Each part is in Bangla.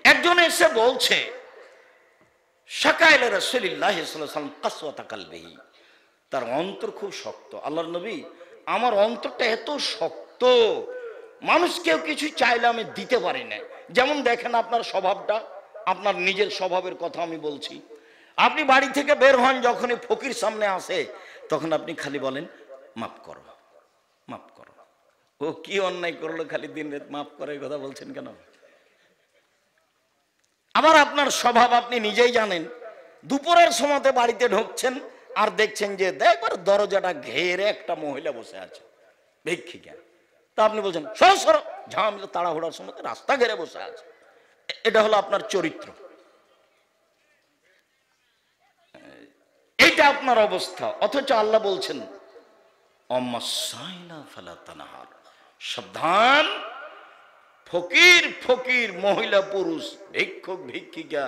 একজন এসে বলছে শাকাইলে রাসূলুল্লাহ সাল্লাল্লাহু আলাইহি ওয়াসাল্লাম কাসওয়াতা কালবিহি, তার অন্তর খুব শক্ত। আল্লাহর নবী, আমার অন্তরটা এত শক্ত, মানুষ কেউ কিছু চাইলে আমি দিতে পারি না। যেমন দেখেন আপনার স্বভাবটা, আপনার নিজের স্বভাবের কথা আমি বলছি। আপনি বাড়ি থেকে বের হন, যখনই ফকির সামনে আসে তখন আপনি খালি বলেন মাফ করো, মাফ করো। ও কি অন্যায় করলো, খালি দিন রাত মাফ করার কথা বলছেন কেন? আবার আপনার স্বভাব আপনি নিজেই জানেন। দুপুরের সময়তে বাড়িতে ঢুকছেন আর দেখছেন যে দেখবার দরজাটা ঘেরে একটা মহিলা বসে আছে, ভিক্ষিকা। তা আপনি বলছেন সরো সরো, ঝামেলা তাড়াহুড়ার সময় রাস্তা ঘেরে বসে আছে। এটা হলো আপনার চরিত্র, এইটা আপনার অবস্থা। অথচ আল্লাহ বলছেন সাবধান, ফকির ফকির, মহিলা পুরুষ, ভিক্ষুক ভিক্ষিকা,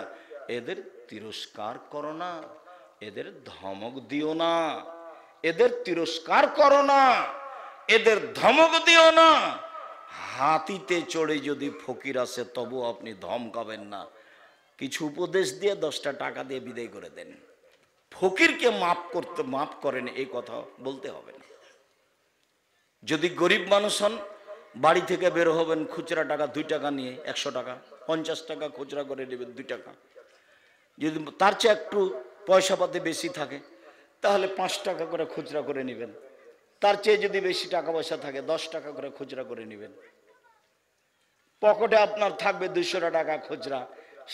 এদের তিরস্কার করো না, এদের ধমক দিও না, এদের তিরস্কার করো না, এদের ধমক দিও না। হাতিতে চড়ে যদি ফকির আসে তবু আপনি ধমকাবেন না, কিছু উপদেশ দিয়ে 10টা টাকা দিয়ে বিদায় করে দেন। ফকিরকে মাফ করেন, এই কথা বলতে হবে না। যদি গরিব মানুষ হন, বাড়ি থেকে বের হবেন খুচরা টাকা 2 টাকা নিয়ে, 100 টাকা 50 টাকা খুচরা করে নেবেন 2 টাকা। যদি তার চেয়ে একটু পয়সা পাতি বেশি থাকে তাহলে 5 টাকা করে খুচরা করে নেবেন। তার চেয়ে যদি বেশি টাকা পয়সা থাকে 10 টাকা করে খুচরা করে নেবেন। পকেটে আপনার থাকবে 200 টাকা খুচরা।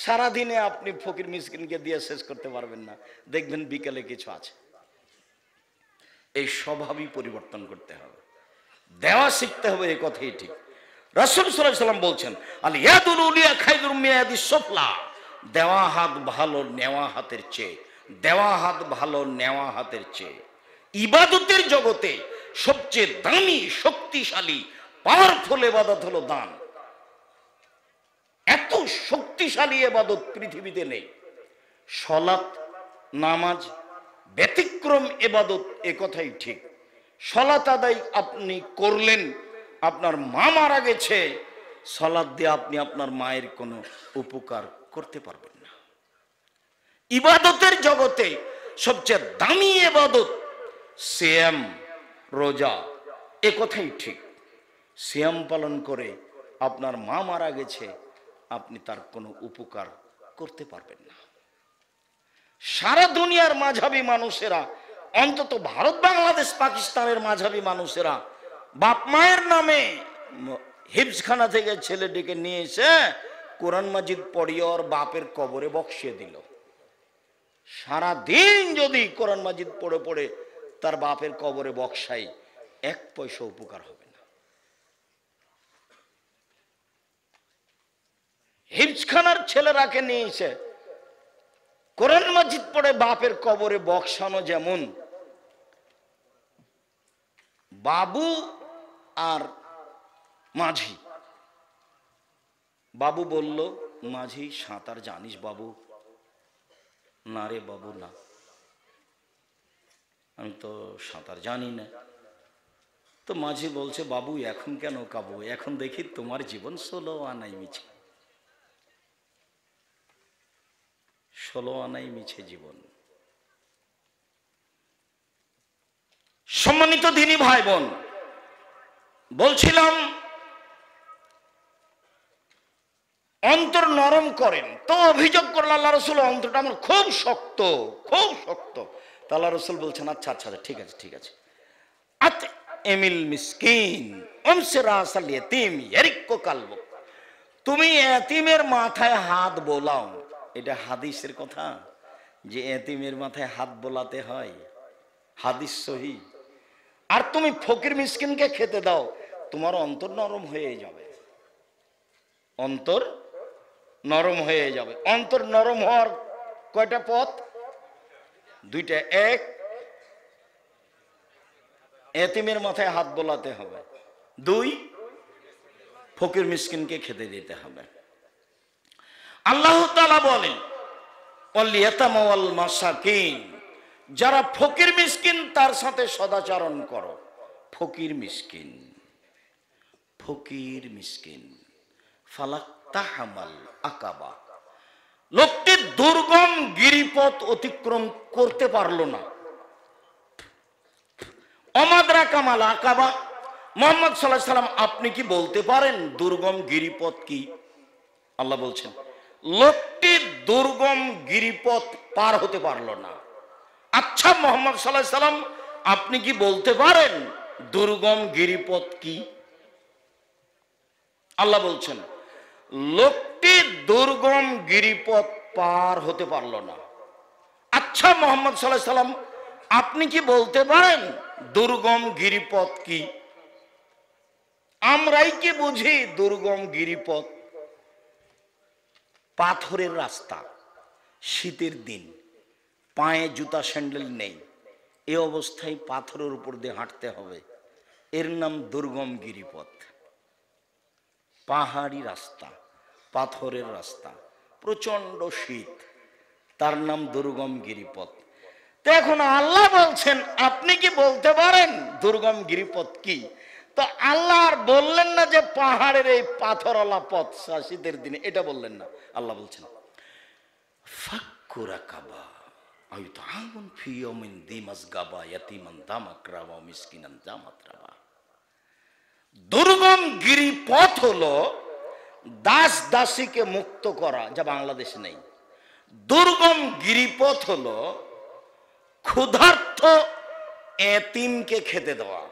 সারাদিনে আপনি ফকির মিসকিনকে দিয়ে শেষ করতে পারবেন না, দেখবেন বিকেলে কিছু আছে। এই স্বভাবই পরিবর্তন করতে হবে, দেওয়া শিখতে হবে, এই কথাই ঠিক। রাসূল সাল্লাল্লাহু আলাইহি ওয়াসাল্লাম বলছেন আল ইয়াদুল উলিয়া খায়রুম মিন ইয়াদিস সুফলা, দেওয়া হাত ভালো নেওয়া হাতের চেয়ে, দেওয়া হাত ভালো নেওয়া হাতের চেয়ে। ইবাদতের জগতে সবচেয়ে দামি, শক্তিশালী, পাওয়ারফুল ইবাদত হলো দান। এত শক্তিশালী ইবাদত পৃথিবীতে নেই। সালাত, নামাজ ব্যতিক্রম ইবাদত, এ কথাই ঠিক। সালাত আদায় আপনি করলেন, আপনার মা মারা গেছে, সালাত দিয়ে আপনি আপনার মায়ের কোনো উপকার করতে পারবেন না। ইবাদতের জগতে সবচেয়ে দামি ইবাদত সিয়াম, রোজা, এ কথাই ঠিক। সিয়াম পালন করে আপনার মা মারা গেছে, আপনি তার কোনো উপকার করতে পারবেন না। সারা দুনিয়ার মাঝাবি মানুষেরা, অন্তত ভারত, বাংলাদেশ, পাকিস্তানের মাঝাবি মানুষেরা বাপ মায়ের নামে হিফজখানা থেকে ছেলে ডেকে নিয়ে এসে কোরআন মাজিদ পড়িয়ে ওর বাপের কবরে বক্সিয়ে দিল। সারা দিন যদি কোরআন মাজিদ পড়ে পড়ে তার বাপের কবরে বক্সাই, 1 পয়সা উপকার হবে না। হিফজখানার ছেলেরাকে নিয়ে এসে কোরআন মাজিদ পড়ে বাপের কবরে বক্সানো যেমন, বাবু আর মাঝি, বাবু বলল মাঝি সাঁতার জানিস বাবু? না রে বাবু না, আমি তো সাঁতার জানি না। তো মাঝি বলছে বাবু এখন কেন কাবু, এখন দেখি তোমার জীবন 16 আনাই মিছে, 16 আনাই মিছে জীবন। সম্মানিত দিনী ভাই বোন, বলছিলাম অন্তর নরম করেন। তো অভিযোগ করল আল্লাহ রাসূল, অন্তরটা আমার খুব শক্ত, খুব শক্ত। তা আল্লাহ রাসূল বলছেন আচ্ছা আচ্ছা ঠিক আছে ঠিক আছে, আত এমিল মিসকিন অমসে রাসাল ইয়াতিম ইয়ারিকু কালবু, তুমি এতিমের মাথায় হাত বোলাও। এটা হাদিসের কথা যে এতিমের মাথায় হাত বোলাতে হয়, হাদিস সহি। আর তুমি ফকির মিসকিনকে খেতে দাও, তোমার অন্তর নরম হয়ে যাবে, অন্তর নরম হয়ে যাবে। অন্তর নরম হওয়ার কয়টা পথ? 2টা। 1, এতিমের মাথায় হাত বোলাতে হবে। 2, ফকির মিসকিনকে খেতে দিতে হবে। আল্লাহ তাআলা বলেন ওয়াল ইয়াতামা ওয়াল মাসাকিন, যারা ফকির মিসকিন তার সাথে সদাচরণ করো। ফকির মিসকিন, ফকির মিসকিন, ফালাক মাকতাহামাল আকাবা, লোকটি দুর্গম গিরিপথ অতিক্রম করতে পারলো না। অমাদরা কামাল আকাবা, মুহাম্মদ সাল্লাল্লাহু আলাইহি সাল্লাম আপনি কি বলতে পারেন দুর্গম গিরিপথ কি? আল্লাহ বলছেন লোকটি দুর্গম গিরিপথ পার হতে পারলো না। আচ্ছা মুহাম্মদ সাল্লাল্লাহু আলাইহি সাল্লাম আপনি কি বলতে পারেন দুর্গম গিরিপথ কি? আল্লাহ বলছেন লোকটি দুর্গম গিরিপথ পার হতে পারলো না। আচ্ছা মুহাম্মদ সাল্লাল্লাহু আলাইহি সাল্লাম আপনি কি বলতে পারেন দুর্গম গিরিপথ কি? আমরাই কি বুঝি দুর্গম গিরিপথ? পাথরের রাস্তা, শীতের দিন, পায়ে জুতা স্যান্ডেল নেই, এ অবস্থায় পাথরের উপর দিয়ে হাঁটতে হবে, এর নাম দুর্গম গিরিপথ। পাহাড়ি রাস্তা, পাথরের রাস্তা, প্রচন্ড শীত, তার নাম দুর্গম গিরিপথ। তো এখন আল্লাহ বলছেন আপনি কি বলতে পারেন দুর্গম গিরিপথ কি? তো আল্লাহ আর বললেন না যে পাহাড়ের এই পাথরওয়ালা পথ শীতের দিনে, এটা বললেন না। আল্লাহ বলছেন ফাক্কু রাকাবা আয়ুতামুন ফি ইয়াউমিন দিমাসগাবা ইয়াতীমান দামাকরাবা মিসকিনান জামাতরাবা। দুর্গম গিরিপথ হলো দাস দাসীকে মুক্ত করা, যা বাংলাদেশে নেই। দুর্গম গিরিপথ হলো ক্ষুধার্ত এতিমকে খেতে দেওয়া।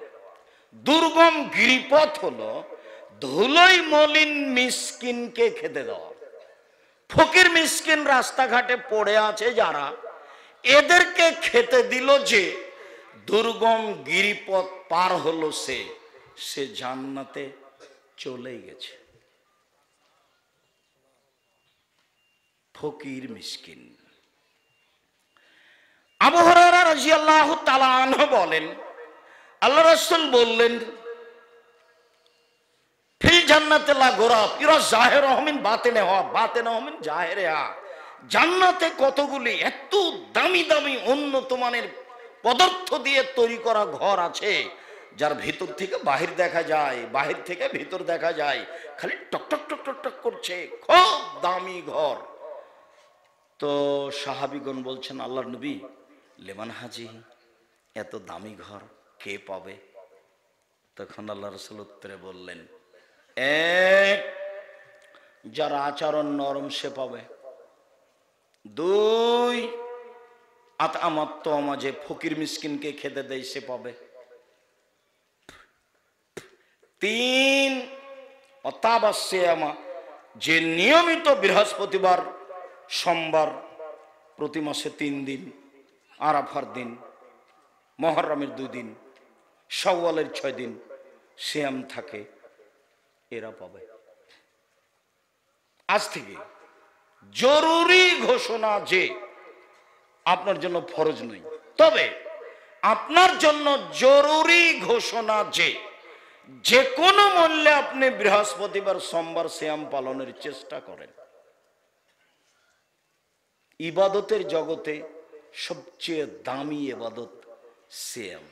দুর্গম গিরিপথ হলো ধুলোই মলিন মিসকিনকে খেতে দেওয়া। ফকির মিসকিন রাস্তাঘাটে পড়ে আছে যারা, এদেরকে খেতে দিল যে, দুর্গম গিরিপথ পার হলো সে জান্নাতে চলে গেছে। ফকির মিসকিন। আবু হুরায়রা রাদিয়াল্লাহু তাআলা আনহু বলেন আল্লাহ রাসূল বললেন ফিল জান্নাতে লা গোরাব ইরা জাহিরুহু মিন বাতিনিহা বাতিনুহু মিন জাহিরিহা। জান্নাতে কতগুলি এত দামি দামি উন্নত মানের পদার্থ দিয়ে তৈরি করা ঘর আছে, যার ভিতর থেকে বাহির দেখা যায়, বাহির থেকে ভিতর দেখা যায়, খালি টক টক টক টক টক করছে, খুব দামি ঘর। তো সাহাবীগণ বলছেন আল্লাহর নবী, লেমান হাজি, এত দামি ঘর কে পাবে? তখন আল্লাহ রাসূল উত্তরে বললেন, এক, যার আচরণ নরম সে পাবে। দুই, আতআমাত্তমা, যে ফকির মিসকিনকে খেতে দেয় সে পাবে। তিন, অতাবাসসিয়ামা, যে নিয়মিত বৃহস্পতিবার সোমবার প্রতি মাসে 3 দিন, আরাফার দিন, মুহররমের 2 দিন, শাওয়ালের 6 দিন সিয়াম থাকে, এরা পাবে। আজ থেকে জরুরি ঘোষণা যে আপনার জন্য ফরজ নয়, তবে আপনার জন্য জরুরি ঘোষণা যে কোনো মূল্যে আপনি বৃহস্পতিবার সোমবার সিয়াম পালনের চেষ্টা করেন। ইবাদতের জগতে সবচেয়ে দামি ইবাদত সিয়াম।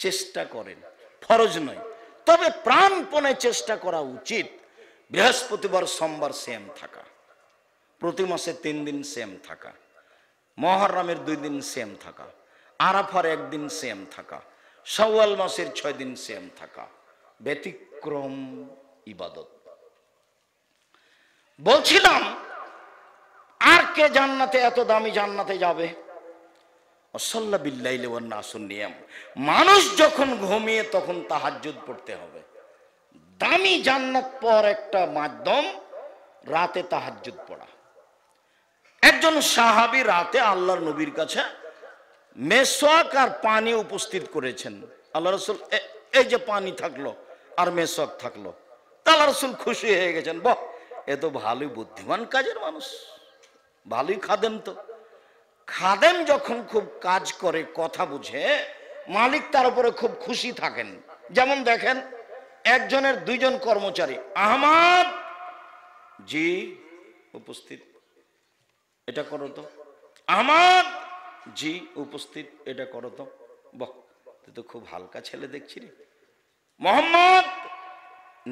চেষ্টা করেন, ফরজ নয়, তবে প্রাণপণে চেষ্টা করা উচিত বৃহস্পতিবার সোমবার সিয়াম থাকা, প্রতি মাসে 3 দিন সিয়াম থাকা, মুহররমের 2 দিন সিয়াম থাকা, আরাফার 1 দিন সিয়াম থাকা, শাওয়াল মাসের 6 দিন সিয়াম থাকা, ব্যতিক্রম ইবাদত। বলছিলাম আর কে জান্নাতে, এত দামি জান্নাতে যাবে? ওয়াসাল্লা বিল্লাইলি ওয়ান নাসুন নিয়াম, মানুষ যখন ঘুমিয়ে তখন তাহাজ্জুদ পড়তে হবে। দামি জান্নাত পর একটা মাধ্যম রাতে তাহাজ্জুদ পড়া। একজন সাহাবী রাতে আল্লাহর নবীর কাছে মেসওয়াক আর পানি উপস্থিত করেছেন। আল্লাহ রাসূল এই যে পানি থাকলো আর মেসওয়াক থাকলো, তা আল্লাহ রাসূল খুশি হয়ে গেছেন, বাহ, এ তো ভালোই বুদ্ধিমান কাজের মানুষ, ভালোই খাদেম। তো খাদেম যখন খুব কাজ করে, কথা বুঝে, মালিক তার উপরে খুব খুশি থাকেন। যেমন দেখেন, একজনের 2 জন কর্মচারী, আহমদ জি উপস্থিত, এটা করো তো, আহমদ জি উপস্থিত, এটা করো তো। বাহ, তুই তো খুব হালকা ছেলে দেখছি রে। মোহাম্মদ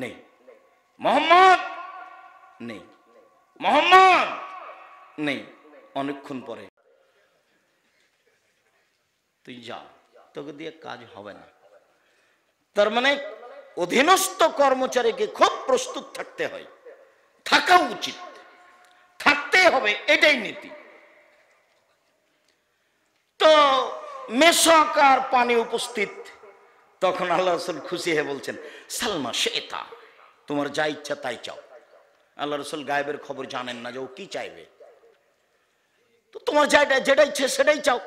নেই, মোহাম্মদ নেই, মোহাম্মদ নেই, অনেকক্ষণ পরে, তুই যা, তোকে দিয়ে কাজ হবে না। তার মানে অধীনস্থ কর্মচারীকে খুব প্রস্তুত থাকতে হয়, থাকা উচিত, থাকতে হবে, এটাই নীতি। তো মেশক আর পানি উপস্থিত, তখন আল্লাহ রসুল খুশি হয়ে বলছেন, সালমা শেতা, তোমার যা ইচ্ছা তাই চাও। আল্লাহ রসুল গায়েবের খবর জানেন না যে ও কি চাইবে, তো তোমার যেটা ইচ্ছে সেটাই চাও।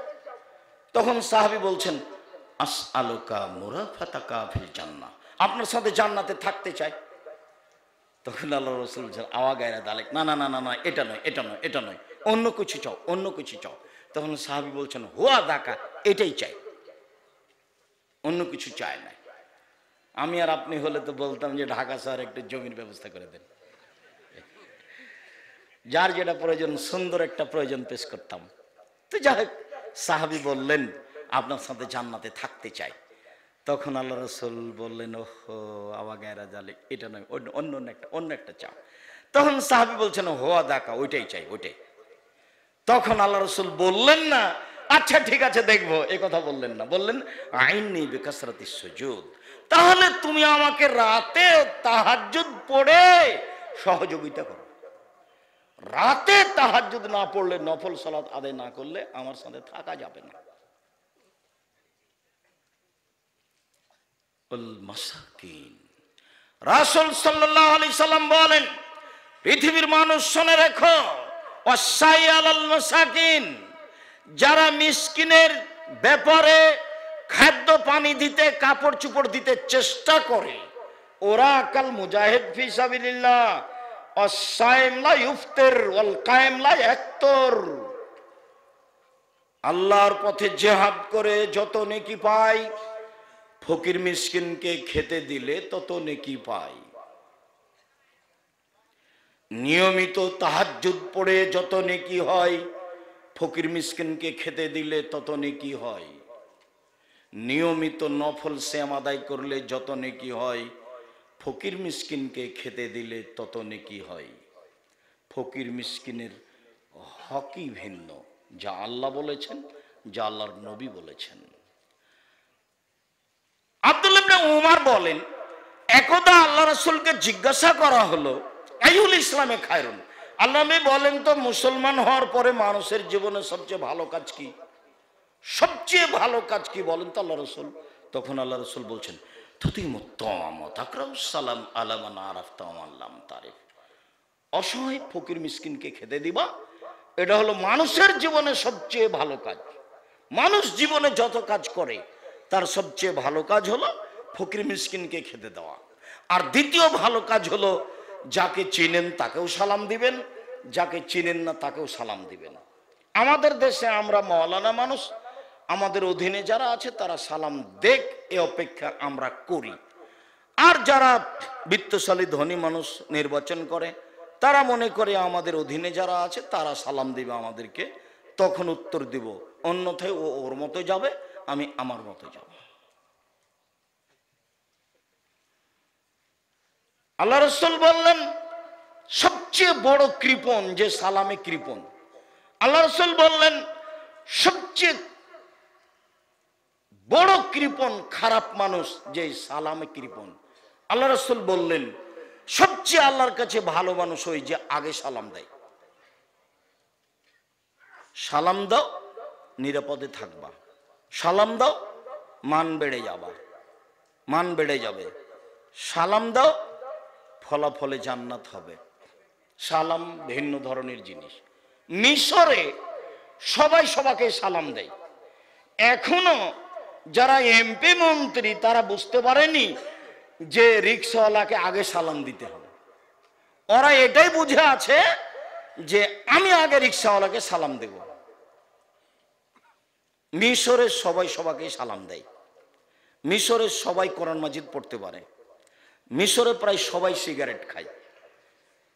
তখন সাহাবী বলছেন, আসআলুকা মুরাফাতাকা ফিল জান্নাহ, আপনার সাথে জান্নাতে থাকতে চাই। তখন আল্লাহ রসুল বলছেন, আওয়া গায়রা দালেক, না না না না না, এটা নয়, এটা নয়, এটা নয়, অন্য কিছু চাও, অন্য কিছু চাও। তখন সাহাবী বলছেন, হুয়া দাকা, এটাই চাই, অন্য কিছু চায় না। আমি আর আপনি হলে তো বলতাম যে ঢাকা শহরে একটু জমির ব্যবস্থা করে দেন, যার যেটা প্রয়োজন, সুন্দর একটা প্রয়োজন পেশ করতাম। তো যাই হোক, সাহাবী বললেন, আপনার সাথে জান্নাতে থাকতে চাই। তখন আল্লাহ রসুল বললেন, ওহো আওয়া গায়রা জালিক, এটা নয়, অন্য একটা চাও। তখন সাহাবী বলছেন, হোয়া দাকা, ওইটাই চাই, ওইটাই। তখন আল্লাহ রসুল বললেন না, আচ্ছা ঠিক আছে দেখবো, এ কথা বললেন না, বললেন, আইনি বিকাসরাতিস সুজুদ, তাহলে তুমি আমাকে রাতে তাহাজ্জুদ পড়ে সহযোগিতা করো। রাতে তাহাজ্জুদ না পড়লে, নফল সালাত আদায় না করলে আমার সাথে থাকা যাবে না। মাসাকিন, রাসূল সাল্লাল্লাহু আলাইহি সাল্লাম বলেন, পৃথিবীর মানুষ শুনে রেখো, ওয়াসাই আলাল মাসাকিন, যারা মিসকিনের ব্যাপারে খাদ্য পানি দিতে, কাপড় চোপড় দিতে চেষ্টা করে, ওরা কাল মুজাহিদ ফি সাবিলিল্লাহ, ওয়াসাইম লা ইফতির ওয়াল কায়েম লা ইয়াফতির, আল্লাহর পথে জিহাদ করে যত নেকি পায়, ফকির মিসকিনকে খেতে দিলে তত নেকি পায়। নিয়মিত তাহাজ্জুদ পড়ে যত নেকি হয়, ফকির মিসকিনকে খেতে দিলে তত নেকি হয়। নিয়মিত নফল সিয়াম আদায় করলে যত নেকি হয়, ফকির মিসকিনকে খেতে দিলে তত নেকি হয়। ফকির মিসকিনের হকই ভিন্ন, যা আল্লাহ বলেছেন, যা আল্লাহর নবী বলেছেন। আব্দুল্লাহ ইবনে উমর বলেন, একদা আল্লাহ রাসূলকে জিজ্ঞাসা করা হলো, আইউল ইসলামে খায়রুন, আল্লাহ নবী বলেন তো মুসলমান হওয়ার পরে মানুষের জীবনে সবচেয়ে ভালো কাজ কি? সবচেয়ে ভালো কাজ কি বলেন তো আল্লাহ রাসূল? তখন আল্লাহ রাসূল বলছেন, তুতিমুত তাআম ওয়া তাকরাউস সালাম আলা মান আরাফতা ওয়া মান লাম তারিফ, অসহায় ফকির মিসকিনকে খেতে দিবা, এটা হলো মানুষের জীবনে সবচেয়ে ভালো কাজ। মানুষ জীবনে যত কাজ করে তার সবচেয়ে ভালো কাজ হলো ফকির মিসকিনকে খেতে দেওয়া। আর দ্বিতীয় ভালো কাজ হলো, যাকে চিনেন তাকেও সালাম দিবেন, যাকে চিনেন না তাকেও সালাম দিবেন। আমাদের দেশে আমরা মাওলানা মানুষ, আমাদের অধীনে যারা আছে তারা সালাম দেখ এ অপেক্ষা আমরা করি। আর যারা বিত্তশালী ধনী মানুষ নির্বাচন করে, তারা মনে করে আমাদের অধীনে যারা আছে তারা সালাম দিবে আমাদেরকে, তখন উত্তর দিব, অন্যথায় ও ওর মতো যাবে, আমি আমার মতো যাব। আল্লাহ রাসূল বললেন, সবচেয়ে বড় কৃপণ যে সালামে কৃপণ। আল্লাহ রাসূল বললেন, সবচেয়ে বড় কৃপণ, খারাপ মানুষ যে সালামে কৃপণ। আল্লাহ রাসূল বললেন, সবচেয়ে আল্লাহর কাছে ভালো মানুষ ওই যে আগে সালাম দেয়। সালাম দাও, নিরাপদে থাকবা। সালাম দাও, মান বেড়ে যাবা, মান বেড়ে যাবে। সালাম দাও, ফলাফলে জান্নাত হবে। সালাম ভিন্ন ধরনের জিনিস। মিশরে সবাই সবাইকে সালাম দেয়। এখনো যারা এমপি মন্ত্রী তারা বুঝতে পারেনি যে রিকশাওয়ালাকে আগে সালাম দিতে হবে। ওরা এটাই বুঝে আছে যে আমি আগে রিকশাওয়ালাকে সালাম দেব। মিশরে সবাই সবাইকে সালাম দেয়। মিশরে সবাই কোরআন মাজিদ পড়তে পারে। মিশরে প্রায় সবাই সিগারেট খায়।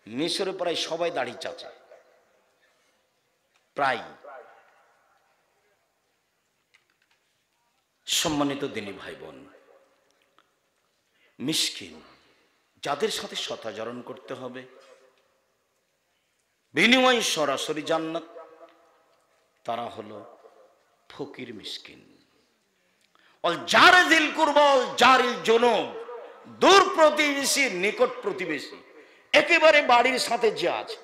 মিশরে প্রায় সবাই দাড়ি চাচে, প্রায়। সম্মানিত দিনী ভাই বোন, মিসকিন যাদের সাথে সদাচরণ করতে হবে, বিনিময় সরাসরি জান্নাত, তারা হলো ফকির মিসকিন। অল জারে দিল কুরবা অল জারিল জুনুব, দূর প্রতিবেশী নিকট প্রতিবেশী, একেবারে বাড়ির সাথে যে আছে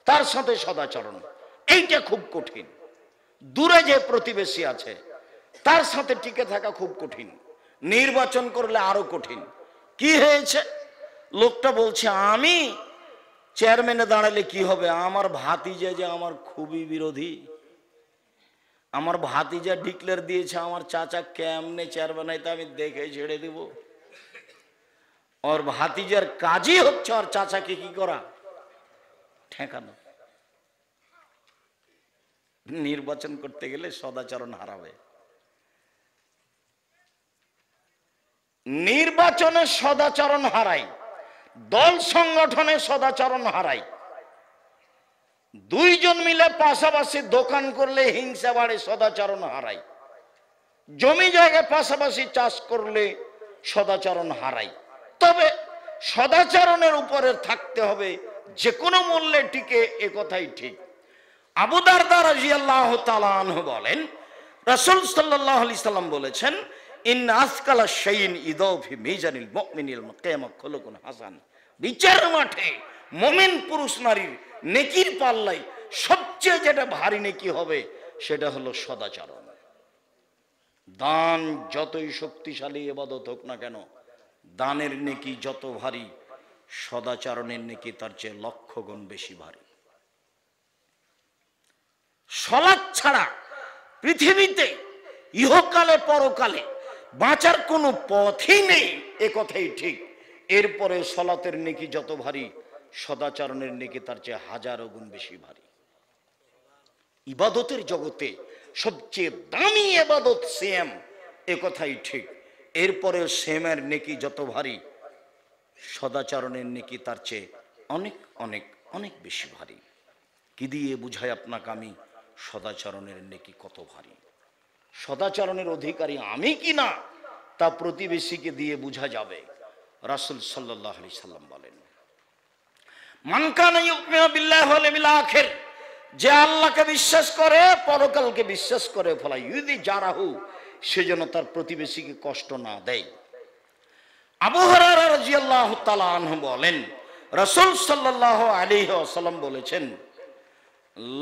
তার সাথে সদাচরণ, এইটা খুব কঠিন। দূরে যে প্রতিবেশী আছে তার সাথে টিকে থাকা খুব কঠিন, নির্বাচন করলে আরো কঠিন। কি হয়েছে? লোকটা বলছে আমি চেয়ারম্যানে দাঁড়ালে কি হবে, আমার ভাতিজা যে আমার খুবই বিরোধী, আমার ভাতিজা ডিক্লেয়ার দিয়েছে আমার চাচা কেমনে চেয়ারম্যান হয় তা আমি দেখে ছেড়ে দিব। ওর ভাতিজার কাজই হচ্ছে ওর চাচাকে কি করা, ঠেকানো। নির্বাচন করতে গেলে সদাচরণ হারাবে। নির্বাচনে সদাচরণ হারাই, দল সংগঠনে সদাচরণ হারাই। দুইজন মিলে পাশাপাশি দোকান করলে হিংসা বাড়ে, সদাচরণ হারাই। জমি জায়গায় পাশাপাশি চাষ করলে সদাচরণ হারাই। তবে সদাচরণের উপরে থাকতে হবে যে কোনো মূল্যে টিকে, এ কথাই ঠিক। আবু দারদা রাদিয়াল্লাহু তাআলা আনহু বলেন, রাসূল সাল্লাল্লাহু আলাইহি সাল্লাম বলেছেন, ইন্না আসকালা শাইইন ইদাউ ফি মিজানিল মুমিনিল কিয়ামা খুলুকুন হাসান। বিচার মাঠে মুমিন পুরুষ নারীর নেকির পাল্লায় সবচেয়ে যেটা ভারী নেকি হবে সেটা হলো সদাচরণ। দান যতই শক্তিশালী ইবাদত হোক না কেন, দানের নেকি যত ভারী, সদাচরণের নেকি তার চেয়ে লক্ষ গুণ বেশি ভারী। সালাত ছাড়া পৃথিবীতে ইহকালে পরকালে বাঁচার কোনো পথই নেই, এ কথাই ঠিক। এরপরে সালাতের নেকি যত ভারী, সদাচরণের নেকি তার চেয়ে হাজারো গুণ বেশি ভারী। ইবাদতের জগতে সবচেয়ে দামি ইবাদত সিয়াম, এ কথাই ঠিক। এরপরে সিয়ামের নেকি যত ভারী, সদাচরণের নেকি তার চেয়ে অনেক অনেক অনেক বেশি ভারী। কি দিয়ে বুঝাই আপনাকে আমি সদাচরণের নেকি কত ভারী? সদাচরণের অধিকারী আমি কি না তা প্রতিবেশীকে দিয়ে বোঝা যাবে। রাসূল সাল্লাল্লাহু আলাইহি সাল্লাম বলেন, মান কানা ইউমিনু বিল্লাহি ওয়াল ইয়াউমিল আখির, যে আল্লাহকে বিশ্বাস করে পরকালকে বিশ্বাস করে, ফলা ইউদি জারাহু, সেজন্য তার প্রতিবেশীকে কষ্ট না দেয়। আবু হুরায়রা রাদিয়াল্লাহু তাআলা আনহু বলেন, রাসূল সাল্লাল্লাহু আলাইহি ওয়াসাল্লাম বলেছেন,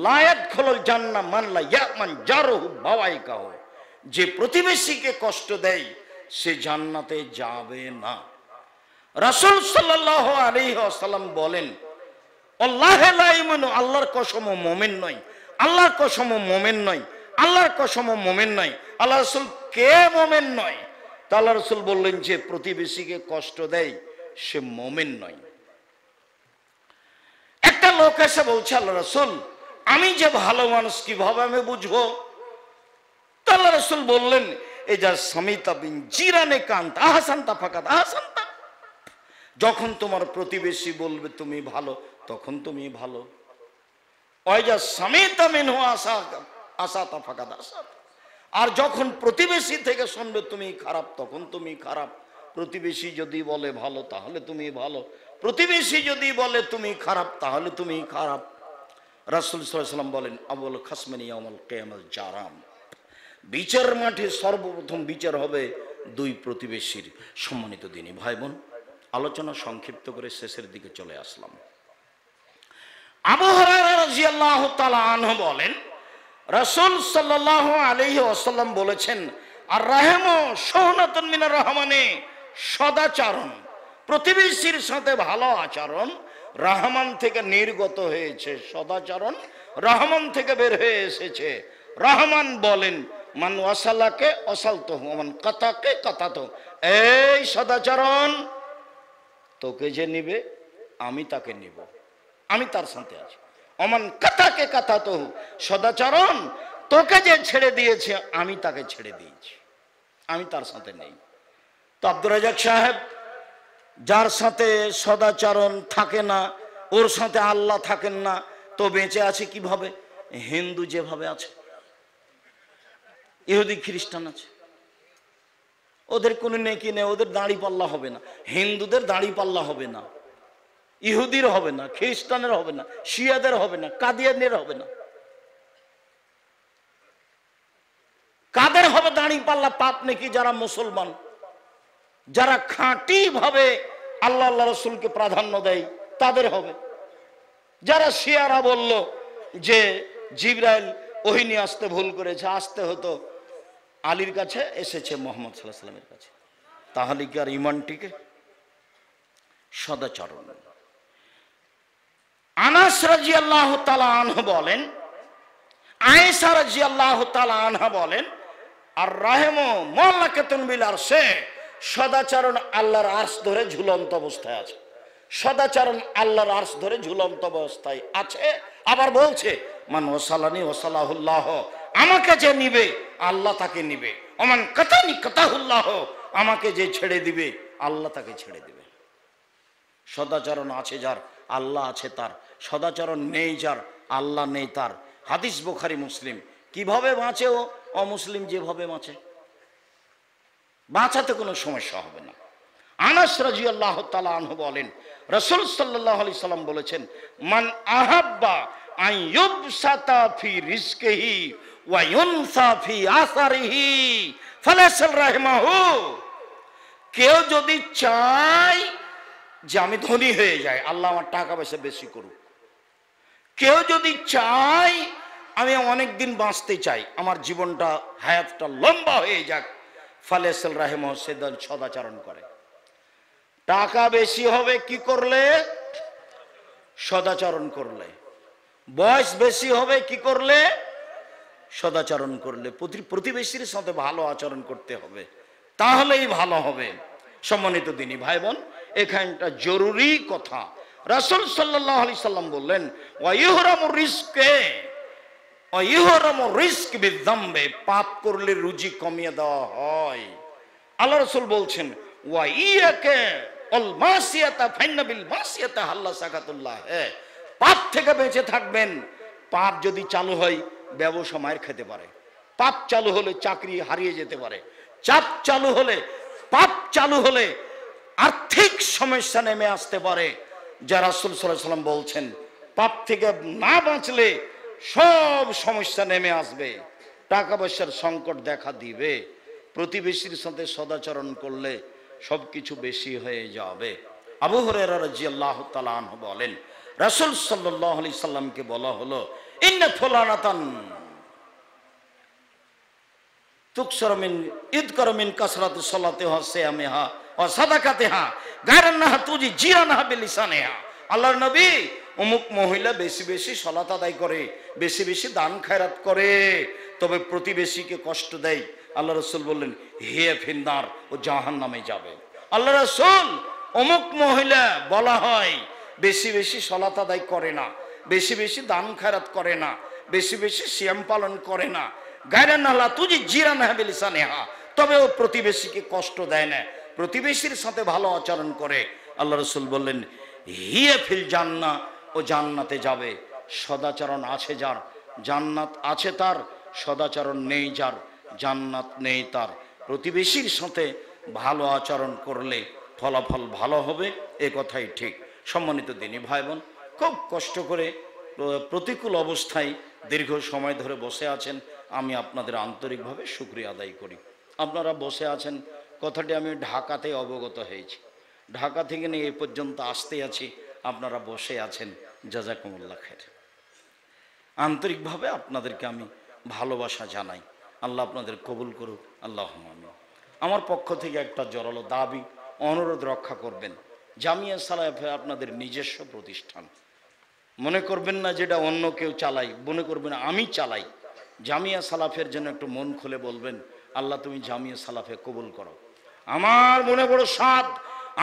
লা ইয়াদখুলুল জান্নাহ মান লা ইয়ামান জারহু বাওয়াইকাহু, যে প্রতিবেশীকে কষ্ট দেয় সে জান্নাতে যাবে না। রাসূল সাল্লাল্লাহু আলাইহি ওয়াসাল্লাম বলেন, আল্লাহু লা ইউমিনু, আল্লাহর কসম মুমিন নয়, আল্লাহর কসম মুমিন নয়, আল্লাহর কসম মুমিন নয়। আল্লাহ রাসূল কে মুমিন নয়? তা আল্লাহ রাসূল বললেন, যে প্রতিবেশীকে কষ্ট দেয় সে মুমিন নয়। একটা লোক এসে বলছে, আল্লাহ রাসূল আমি যে ভালো মানুষ কিভাবে আমি বুঝবো? তা আল্লাহ রাসূল বললেন, এই যা সামিতা বিন জিরানে কান্ত আহসানতা ফাকাত আহসানতা, যখন তোমার প্রতিবেশী বলবে তুমি ভালো তখন তুমি ভালো। ওই যা সামিতা মিনহু আসাতা ফাকাত আসাত, আর যখন প্রতিবেশী থেকে শুনবে তুমি খারাপ তখন তুমি খারাপ। প্রতিবেশী যদি বলে ভালো তাহলে তুমি ভালো, প্রতিবেশী যদি বলে তুমি খারাপ তাহলে তুমি খারাপ। রাসূল সাল্লাল্লাহু আলাইহি ওয়াসাল্লাম বলেন, আবুল খাসমানি ইয়াউমুল কিয়ামাত জারাম, বিচার মাঠে সর্বপ্রথম বিচার হবে দুই প্রতিবেশীর। সম্মানিত দিনী ভাই বোন, আলোচনা সংক্ষিপ্ত করে শেষের দিকে চলে আসলাম। আবু হুরায়রা রাদিয়াল্লাহু তাআলা আনহু বলেন, রাসূল সাল্লাল্লাহু আলাইহি ওয়াসাল্লাম বলেছেন, আর রাহমু শুহনাতুন মিনার রহমানে, সদাচরণ প্রতিবেশীর সাথে ভালো আচরণ রহমান থেকে নির্গত হয়েছে, সদাচরণ রহমান থেকে বের হয়ে এসেছে। রহমান বলেন, মান ওয়াসালাকে ওয়াসালতুহু মান কাতাকে কাতাতু, এই সদাচরণ তোকে যে নিবে আমি তাকে নিব, আমি তার সাথে আছি। অমান কাতাকে কাতাতহু, সদাচরণ তোকে যে ছেড়ে দিয়েছে আমি তাকে ছেড়ে দিয়েছি, আমি তার সাথে নেই। তো আব্দুর রাজ্জাক সাহেব, যার সাথে সদাচরণ থাকে না, ওর সাথে আল্লাহ থাকেন না, তো বেঁচে আছে কিভাবে? হিন্দু যেভাবে আছে, ইহুদি খ্রিস্টান আছে, ওদের কোনো নেকি নেই, ওদের দাড়ি পাল্লা হবে না। হিন্দুদের দাড়ি পাল্লা হবে না, ইহুদির হবে না, খ্রিস্টানের হবে না, শিয়াদের হবে না, কাদিয়ানের হবে না। কাদের হবে দাঁড়িপাল্লা পাপ নাকি? যারা মুসলমান, যারা খাঁটি ভাবে আল্লাহ আল্লাহ রসুলকে প্রাধান্য দেয় তাদের হবে। যারা শিয়ারা বলল যে জিবরাইল ওহী নিয়ে আসতে ভুল করেছে, আসতে হতো আলীর কাছে, এসেছে মোহাম্মদ সাল্লাল্লাহু আলাইহি ওয়াসাল্লামের কাছে, তাহলে কি আর ইমানটিকে? সদাচরণ। আনাস রাদিয়াল্লাহু তাআলা আনহু বলেন, আয়েশা রাদিয়াল্লাহু তাআলা আনহা বলেন, আর রাহেমু মুল্লাকাতুন বিল আরশে, সদাচরণ আল্লাহর আরশ ধরে ঝুলন্ত অবস্থায় আছে। সদাচরণ আল্লাহর আরশ ধরে ঝুলন্ত অবস্থায় আছে। আবার বলছে, মান ওয়াসালানি ওয়াসালাহুল্লাহ, আমাকে যে নিবে আল্লাহ তাকে নিবে, ওমান কাতানি কাতাহুল্লাহ, আমাকে যে ছেড়ে দিবে আল্লাহ তাকে ছেড়ে দিবে। সদাচরণ আছে যার, আল্লাহ আছে তার। সদাচরণ নেই যার, আল্লাহ নেই তার। হাদিস বুখারী মুসলিম। কিভাবে বাঁচে ও? অমুসলিম যেভাবে বাঁচে, বাঁচাতে কোনো সমস্যা হবে না। আনাস রাদিয়াল্লাহু তাআলা আনহু বলেন, রাসূল সাল্লাল্লাহু আলাইহি সাল্লাম বলেছেন, মান আহাব্বা আন ইউবসাতা ফি রিজকিহি ওয়া ইউনসা ফি আসারিহি ফালাসাল রাহিমাহু, কেউ যদি চায় যে আমি ধনী হয়ে যাই, আল্লাহ আমার টাকা পয়সা বেশি করুক। কেউ যদি চায় আমি অনেক দিন বাঁচতে চাই, আমার জীবনটা হায়াতটা লম্বা হয়ে যাক, ফালাসাল রাহিমাহু, সে সদাচরণ করে। টাকা বেশি হবে কি করলে? সদাচরণ করলে। বয়স বেশি হবে কি করলে? সদাচরণ করলে। প্রতিবেশীর সাথে ভালো আচরণ করতে হবে, তাহলেই ভালো হবে। সম্মানিত দিনী ভাই বোন, এখানটা জরুরি কথা। রাসূল সাল্লাল্লাহু আলাইহি সাল্লাম বললেন, ওয়া ইহরামু রিজকে, ওয়া ইহরামু রিজক বিযামবে, পাপ করলে রুজি কমিয়ে দেওয়া হয়। আল্লাহ রাসূল বলছেন, ওয়া ইয়াকা আল মাসিয়াতা ফাইন্না বিল মাসিয়াতা হাল্লা সাকাতুল্লাহ, পাপ থেকে বেঁচে থাকবেন। পাপ যদি চালু হয় ব্যবসা মার খেতে পারে, পাপ চালু হলে চাকরি হারিয়ে যেতে পারে, পাপ চালু হলে আর্থিক সমস্যা নেমে আসতে পারে। যা রাসূল সাল্লাল্লাহু আলাইহি সাল্লাম বলছেন, পাপ থেকে না বাঁচলে সব সমস্যা নেমে আসবে, টাকা পয়সার সংকট দেখা দিবে। প্রতিবেশীর সাথে সদাচরণ করলে সবকিছু বেশি হয়ে যাবে। আবু হুরায়রা রাদিয়াল্লাহু তাআলা আনহু বলেন, রাসূল সাল্লাল্লাহু আলাইহি সাল্লামকে বলা হলো, ইন্না ফুলানাতান তুকসারু মিন ইদকারু মিন কাসরাতি সালাতিহা ওয়া সিয়ামিহা ওয়া সাদাকাতিহা গায়রান্নাহা তুজি জিরানাহা বিলিসানিহা। আল্লাহর নবী, অমুক মহিলা বেশি বেশি সালাত আদায় করে, বেশি বেশি দান খায়রাত করে, তবে প্রতিবেশীকে কষ্ট দেয়। আল্লাহ রাসূল বললেন, হিয়া ফিন্নার, ও জাহান্নামে যাবে। আল্লাহ রাসূল, অমুক মহিলা বলা হয় বেশি বেশি সালাত আদায় করে না, বেশি বেশি দান খায়রাত করে না, বেশি বেশি সিয়াম পালন করে না, গায়রান্নাহা তুজি জিরানাহা বিলিসানিহা, তবে ও প্রতিবেশীকে কষ্ট দেয় না, প্রতিবেশীর সাথে ভালো আচরণ করে। আল্লাহ রাসূল বললেন, হিয়া ফিল জান্নাহ, ও জান্নাতে যাবে। সদাচরণ আছে যার, জান্নাত আছে তার। সদাচরণ নেই যার, জান্নাত নেই তার। প্রতিবেশীর সাথে ভালো আচরণ করলে ফলাফল ভালো হবে, এ কথাই ঠিক। সম্মানিত দিনী ভাই বোন, খুব কষ্ট করে প্রতিকূল অবস্থায় দীর্ঘ সময় ধরে বসে আছেন, আমি আপনাদের আন্তরিকভাবে শুকরিয়া আদায় করি। আপনারা বসে আছেন, কথাটি আমি ঢাকাতে অবগত হয়েছি, ঢাকা থেকে নিয়ে এ পর্যন্ত আসতে আছি, আপনারা বসে আছেন, জাযাকুমুল্লাহ খাইর। আন্তরিকভাবে আপনাদেরকে আমি ভালোবাসা জানাই। আল্লাহ আপনাদের কবুল করুক, আল্লাহুম্মা আমিন। আমার পক্ষ থেকে একটা জোরালো দাবি, অনুরোধ রক্ষা করবেন। জামিয়া সালাফে আপনাদের নিজস্ব প্রতিষ্ঠান, মনে করবেন না যেটা অন্য কেউ চালাই, মনে করবেন আমি চালাই। জামিয়া সালাফের জন্য একটু মন খুলে বলবেন, আল্লাহ তুমি জামিয়া সালাফে কবুল করো। আমার মনে বড় সাধ,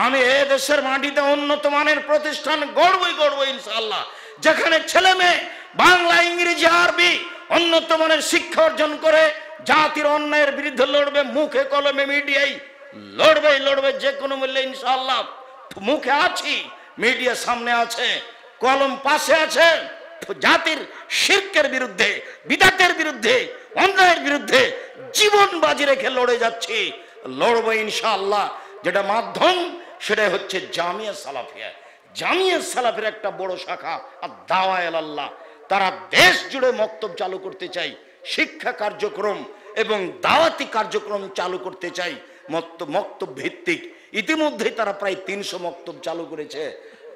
আমি এ দেশের মাটিতে উন্নত মানের প্রতিষ্ঠান গড়বই ইনশাআল্লাহ, যেখানে ছেলে মেয়ে বাংলা, ইংরেজি, আরবি উন্নত মানের শিক্ষা অর্জন করে জাতির অন্যায়ের বিরুদ্ধে লড়বে, মুখে কলমে মিডিয়ায় লড়বে যে কোনো মূল্যে ইনশাআল্লাহ। মুখে আছি, মিডিয়া সামনে আছে, কলম পাশে আছে। জাতির শিরকের বিরুদ্ধে, বিদআতের বিরুদ্ধে, অন্যায়ের বিরুদ্ধে জীবন বাজি রেখে লড়ে যাচ্ছি, লড়বো ইনশাআল্লাহ। যেটা মাধ্যম সেটা হচ্ছে জামিয়া সালাফিয়া। জামিয়া সালাফের একটা বড় শাখা আর দাওয়া ইলাল্লাহ, তারা দেশ জুড়ে মক্তব চালু করতে চাই, শিক্ষা কার্যক্রম এবং দাওয়াতি কার্যক্রম চালু করতে চাই মক্তব ভিত্তিক। ইতিমধ্যে তারা প্রায় 300 মক্তব চালু করেছে,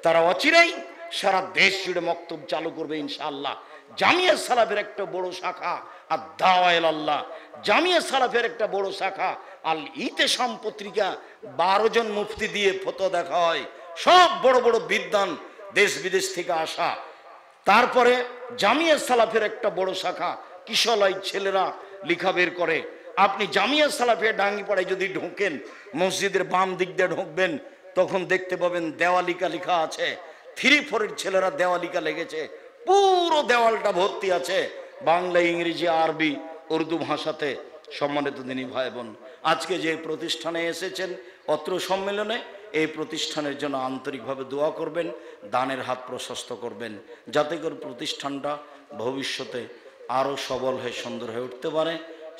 তারা অচিরেই সারা দেশ জুড়ে মক্তব চালু করবে ইনশাআল্লাহ। জামিয়া সালাফের একটা বড় শাখা আর দাওয়া ইলাল্লাহ, জামিয়া সালাফের একটা বড় শাখা আল ইতেসাম পত্রিকা, 12 জন মুফতি দিয়ে ফতোয়া দেখা হয়, সব বড় বড় বিদ্বান দেশ বিদেশ থেকে আসা। তারপরে জামিয়া সালাফের একটা বড় শাখা কিশলয় ছেলেরা লেখা বের করে। আপনি জামিয়া সালাফের ডাঙ্গিপাড়ায় যদি ঢোকেন, মসজিদের বাম দিক দিয়ে ঢুকবেন, তখন দেখতে পাবেন দেওয়ালিকা লেখা আছে। 3-4 ছেলেরা দেওয়ালিকা লেগেছে, পুরো দেওয়ালটা ভর্তি আছে বাংলা, ইংরেজি, আরবি, উর্দু ভাষাতে। সম্মানিত দিনী ভাই বোন, আজকে যে প্রতিষ্ঠানে এসেছেন অত্র সম্মেলনে, এই প্রতিষ্ঠানের জন্য আন্তরিকভাবে দোয়া করবেন, দানের হাত প্রশস্ত করবেন, যাতে করে প্রতিষ্ঠানটা ভবিষ্যতে আরও সবল হয়ে সুন্দর হয়ে উঠতে পারে,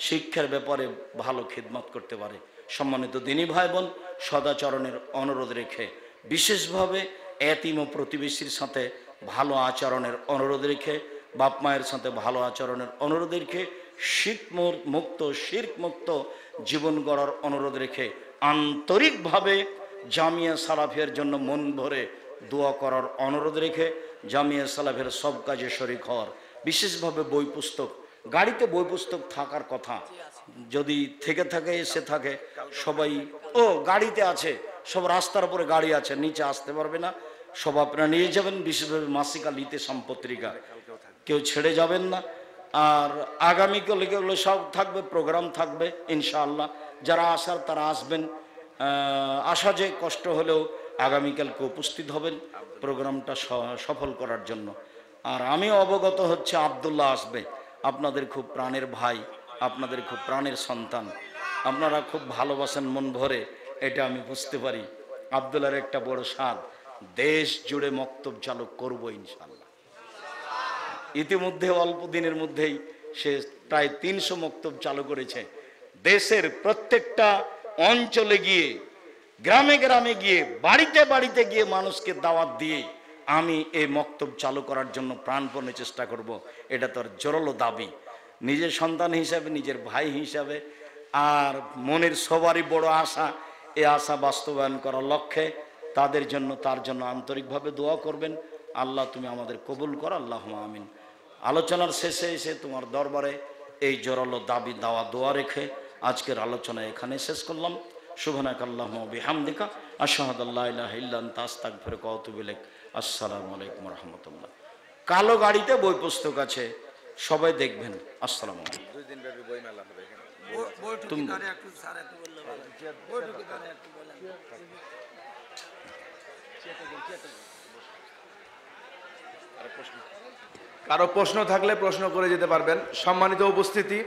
শিক্ষার ব্যাপারে ভালো খিদমত করতে পারে। সম্মানিত দিনী ভাই বোন, সদাচরণের অনুরোধ রেখে, বিশেষভাবে এতিম ও প্রতিবেশীর সাথে ভালো আচরণের অনুরোধ রেখে, বাপ মায়ের সাথে ভালো আচরণের অনুরোধ রেখে, শিরক মুক্ত জীবন গড়ার অনুরোধ রেখে, আন্তরিকভাবে জামিয়া সালাফের জন্য মন ভরে দোয়া করার অনুরোধ রেখে, জামিয়া সালাফের সব কাজে শরীক হওয়ার, বিশেষভাবে বই পুস্তক, গাড়িতে বই পুস্তক থাকার কথা, যদি থেকে থাকে এসে থাকে সবাই, ও গাড়িতে আছে, সব রাস্তার উপরে গাড়ি আছে, নিচে আসতে পারবে না, সব আপনারা নিয়ে যাবেন। বিশেষভাবে মাসিক আল ইতেসাম পত্রিকা কেউ ছেড়ে যাবেন না। আর আগামীকাল এগুলো সব থাকবে, প্রোগ্রাম থাকবে ইনশাআল্লাহ। যারা আসার তারা আসবেন, আসা যে কষ্ট হলেও আগামীকালকে উপস্থিত হবেন প্রোগ্রামটা সফল করার জন্য। আর আমি অবগত হচ্ছে আব্দুল্লাহ আসবে, আপনাদের খুব প্রাণের ভাই, আপনাদের খুব প্রাণের সন্তান, আপনারা খুব ভালোবাসেন মন ভরে, এটা আমি বুঝতে পারি। আব্দুল্লাহর একটা বড় স্বাদ, দেশ জুড়ে মক্তব চালু করব ইনশাআল্লাহ। ইতিমধ্যে অল্প দিনের মধ্যেই সে প্রায় 300 মক্তব চালু করেছে। দেশের প্রত্যেকটা অঞ্চলে গিয়ে, গ্রামে গ্রামে গিয়ে, বাড়িতে বাড়িতে গিয়ে মানুষকে দাওয়াত দিয়ে আমি এই মক্তব চালু করার জন্য প্রাণপণে চেষ্টা করব। এটা তোর জোরালো দাবি, নিজের সন্তান হিসাবে, নিজের ভাই হিসাবে, আর মনের সবারই বড় আশা, এই আশা বাস্তবায়ন করার লক্ষ্যে তাদের জন্য, তার জন্য আন্তরিকভাবে দোয়া করবেন। আল্লাহ তুমি আমাদের কবুল করো, আল্লাহুম্মা আমিন। আলোচনার শেষে এসে তোমার দরবারে এই জোরালো দাবি দাওয়া দোয়া রেখে আজকের আলোচনা এখানে শেষ করলাম। সুবহানাকাল্লাহুম্মা ওয়া বিহামদিকা আশহাদু আল্লা ইলাহা ইল্লা আনতা আস্তাগফিরুকা ওয়া আতুবু ইলাইক। আসসালামু আলাইকুম ওয়া রাহমাতুল্লাহ। কালো গাড়িতে বই পুস্তক আছে, সবাই দেখবেন। আসসালামু আলাইকুম। 2 দিন ব্যাপী বই মেলা হবে এখানে। তুমি কারো প্রশ্ন থাকলে প্রশ্ন করে যেতে পারবেন। সম্মানিত উপস্থিতি,